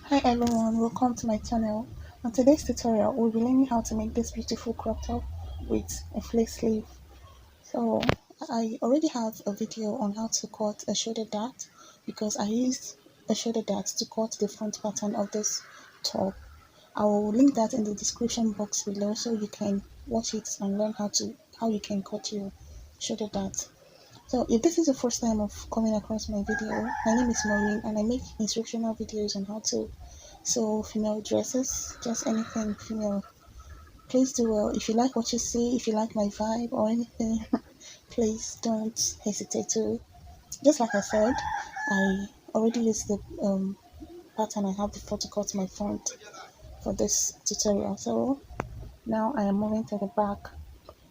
Hi everyone, welcome to my channel. On today's tutorial, we'll be learning how to make this beautiful crop top with a flared sleeve. So I already have a video on how to cut a shoulder dart because I used a shoulder dart to cut the front pattern of this top. I will link that in the description box below so you can watch it and learn how you can cut your shoulder dart. So if this is the first time of coming across my video, my name is Maureen and I make instructional videos on how to sew female dresses, just anything female. Please do well. If you like what you see, if you like my vibe or anything, please don't hesitate to. Just like I said, I already used the pattern I have before to cut my front for this tutorial. So now I am moving to the back.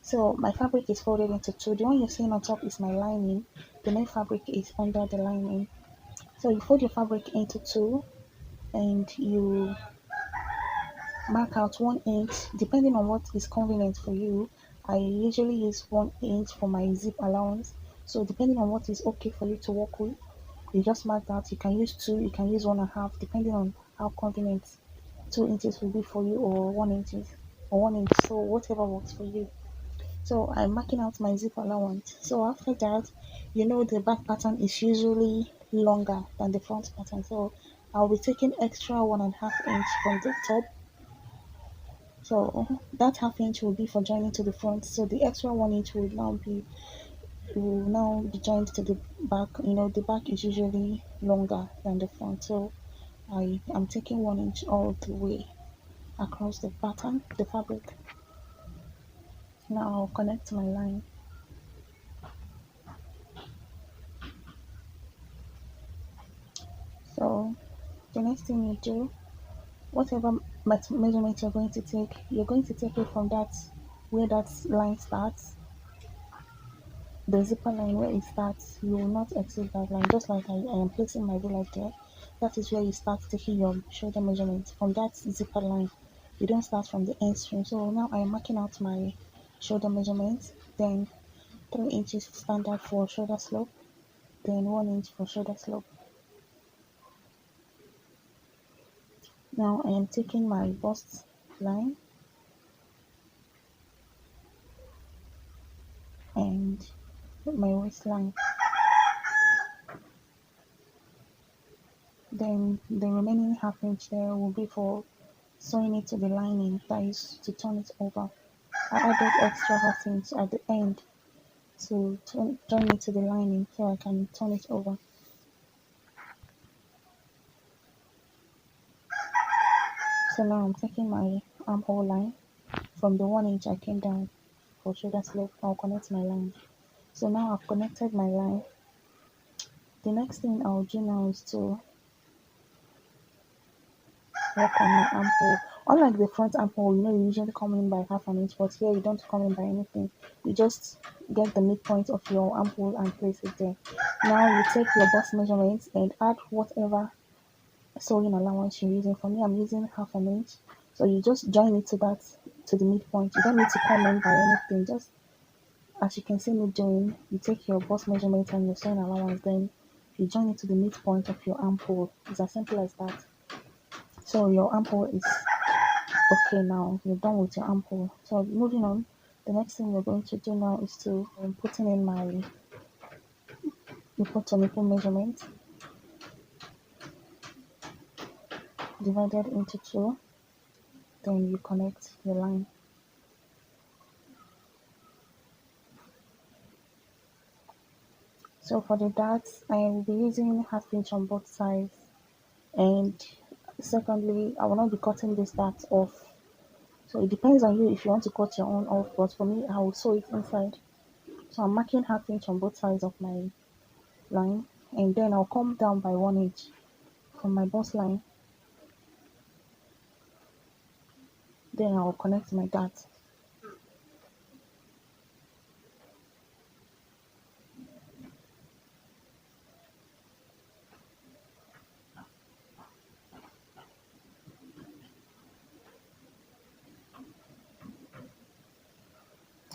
So my fabric is folded into two. The one you're seeing on top is my lining. The main fabric is under the lining. So you fold your fabric into two and you mark out 1 inch depending on what is convenient for you. I usually use 1 inch for my zip allowance. So depending on what is okay for you to work with, you just mark that. You can use two, you can use 1.5, depending on how convenient 2 inches will be for you, or 1 inches or 1 inch. So whatever works for you. So I'm marking out my zip allowance. So after that, the back pattern is usually longer than the front pattern. So I'll be taking extra 1.5 inch from the top. So that half inch will be for joining to the front. So the extra 1 inch will now be joined to the back. The back is usually longer than the front. So I am taking 1 inch all the way across the pattern, the fabric. Now I'll connect my line. So the next thing you do, whatever measurement you're going to take it from that where that line starts, the zipper line where it starts. You will not exceed that line. Just like I am placing my ruler there, that is where you start taking your shoulder measurement from that zipper line. You don't start from the end string. So now I am marking out my shoulder measurement, then 3 inches standard for shoulder slope, then 1 inch for shoulder slope. Now I am taking my bust line and my waistline. Then the remaining half inch there will be for sewing it to the lining, that is to turn it over. I added extra half inch at the end to join it to the lining so I can turn it over. So now I'm taking my armhole line from the 1 inch I came down for shoulder slope. I'll connect my line. So now I've connected my line. The next thing I'll do now is to work on my armhole. Unlike the front armhole, you usually come in by half an inch, but here you don't come in by anything. You just get the midpoint of your armhole and place it there. Now you take your bust measurements and add whatever sewing allowance you're using. For me, I'm using half an inch. So you just join it to the midpoint. You don't need to come in by anything. Just as you can see me doing, you take your bust measurement and your sewing allowance, then you join it to the midpoint of your armhole. It's as simple as that. So your armhole is okay. Now you're done with your armhole. So moving on, the next thing we're going to do now is to putting in my nipple to nipple measurement divided into two. Then you connect your line. So for the darts, I will be using half inch on both sides, and secondly, I will not be cutting this dart off. So it depends on you if you want to cut your own off, but for me, I will sew it inside. So I'm marking half inch on both sides of my line, and then I'll come down by 1 inch from my bust line. Then I'll connect my dart.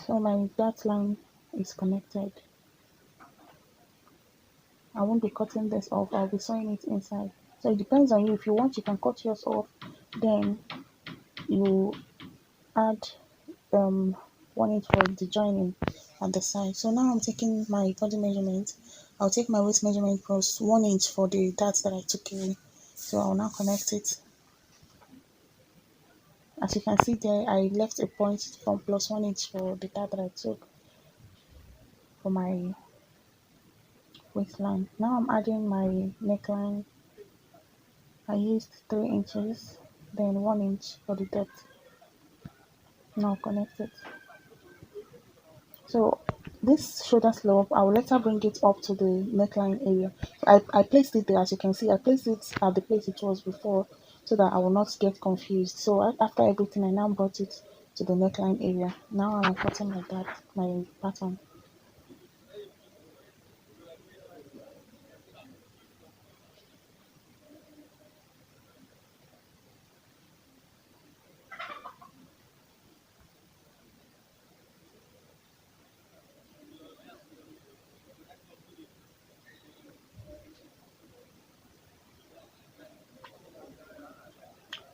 So my dart line is connected. I won't be cutting this off. I'll be sewing it inside. So it depends on you. If you want, you can cut yours off. Then you add um 1 inch for the joining at the side. So now I'm taking my body measurement. I'll take my waist measurement plus 1 inch for the dart that I took away. So I'll now connect it. As you can see there, I left a point from plus 1 inch for the dart that I took for my waistline. Now I'm adding my neckline. I used 3 inches, then 1 inch for the depth. Now connect it. So this shoulder slope, I will later bring it up to the neckline area. So I placed it there, as you can see. I placed it at the place it was before so that I will not get confused. So after everything, I now brought it to the neckline area. Now I'm cutting like that, my pattern.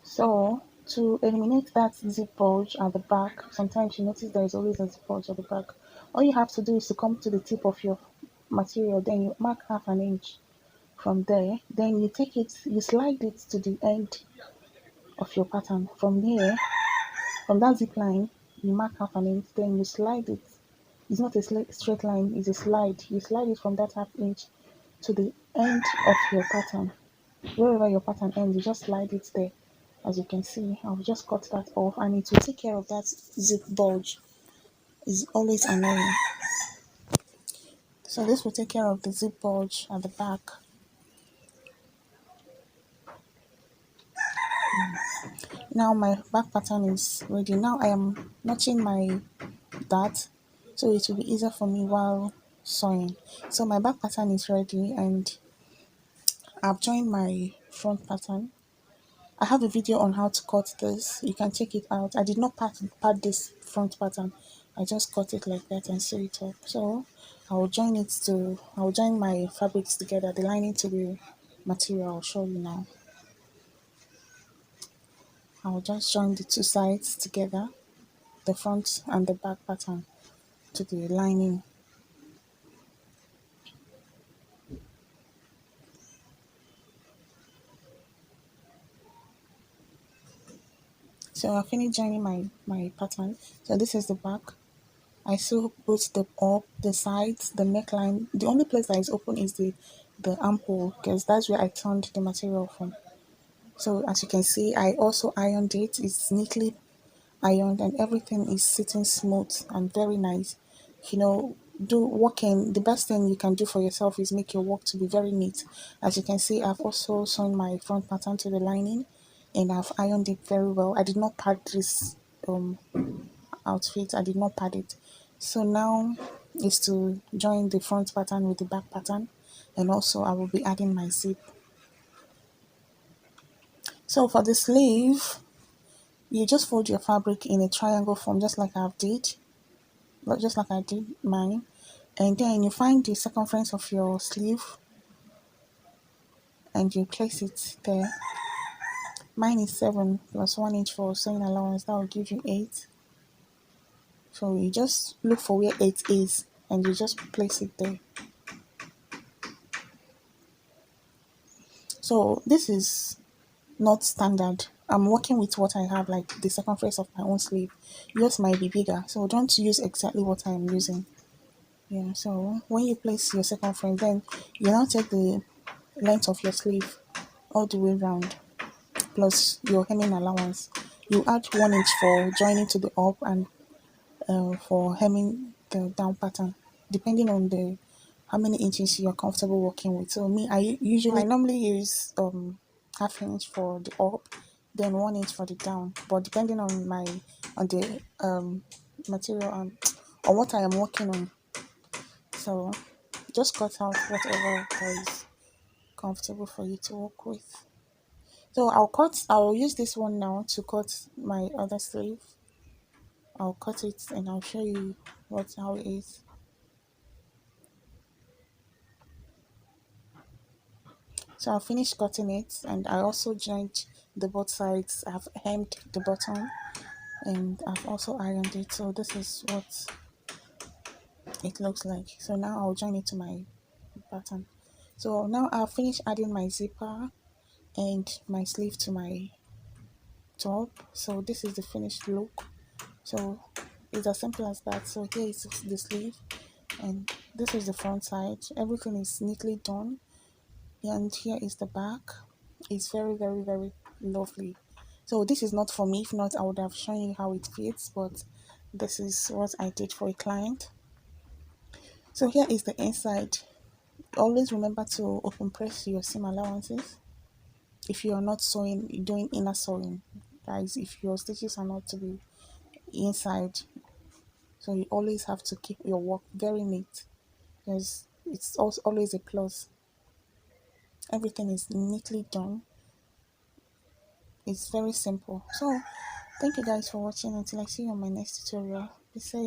So to eliminate that zip bulge at the back, sometimes you notice there is always a zip bulge at the back. All you have to do is to come to the tip of your material, then you mark half an inch from there. Then you take it, you slide it to the end of your pattern. From here, from that zip line, you mark half an inch, then you slide it. It's not a straight line, it's a slide. You slide it from that half inch to the end of your pattern. Wherever your pattern ends, you just slide it there. As you can see, I'll just cut that off and it will take care of that zip bulge. It's always annoying. So this will take care of the zip bulge at the back. Now my back pattern is ready. Now I am notching my dart so it will be easier for me while sewing. So my back pattern is ready and I've joined my front pattern. I have a video on how to cut this. You can check it out. I did not part this front pattern. I just cut it like that and sew it up. So I will join my fabrics together, the lining to the material. I'll show you now. I'll just join the two sides together, the front and the back pattern to the lining. So I finished joining my pattern. So this is the back. I sew both the up, the sides, the neckline. The only place that is open is the armhole because that's where I turned the material from. So as you can see, I also ironed it. It's neatly ironed and everything is sitting smooth and very nice. You know, the best thing you can do for yourself is make your work to be very neat. As you can see, I've also sewn my front pattern to the lining and I've ironed it very well. I did not pad this um outfit. I did not pad it. So now is to join the front pattern with the back pattern, and also I will be adding my zip. So for the sleeve, you just fold your fabric in a triangle form just like I did mine, and then you find the circumference of your sleeve and you place it there. Mine is 7 plus 1 inch for sewing allowance. That will give you 8. So you just look for where 8 is and you just place it there. So this is not standard. I'm working with what I have, like the circumference of my own sleeve. Yours might be bigger, so don't use exactly what I'm using. Yeah, so when you place your circumference, then you now take the length of your sleeve all the way round plus your hemming allowance. You add 1 inch for joining to the up and for hemming the down pattern, depending on the how many inches you're comfortable working with. So me, I normally use half inch for the up, then 1 inch for the down. But depending on the material and on what I am working on, so just cut out whatever that is comfortable for you to work with. So I'll use this one now to cut my other sleeve. I'll cut it and I'll show you how it is. So I finished cutting it, and I also joined the both sides. I've hemmed the bottom, and I've also ironed it. So this is what it looks like. So now I'll join it to my pattern. So now I'll finish adding my zipper and my sleeve to my top. So this is the finished look. So it's as simple as that. So here is the sleeve, and this is the front side. Everything is neatly done, and here is the back. It's very, very, very lovely. So this is not for me. If not, I would have shown you how it fits, but this is what I did for a client. So here is the inside. Always remember to open press your seam allowances if you are not sewing, doing inner sewing, guys. If your stitches are not to be inside, so you always have to keep your work very neat, because it's also always a plus. Everything is neatly done. It's very simple. So thank you guys for watching. Until I see you on my next tutorial, be safe.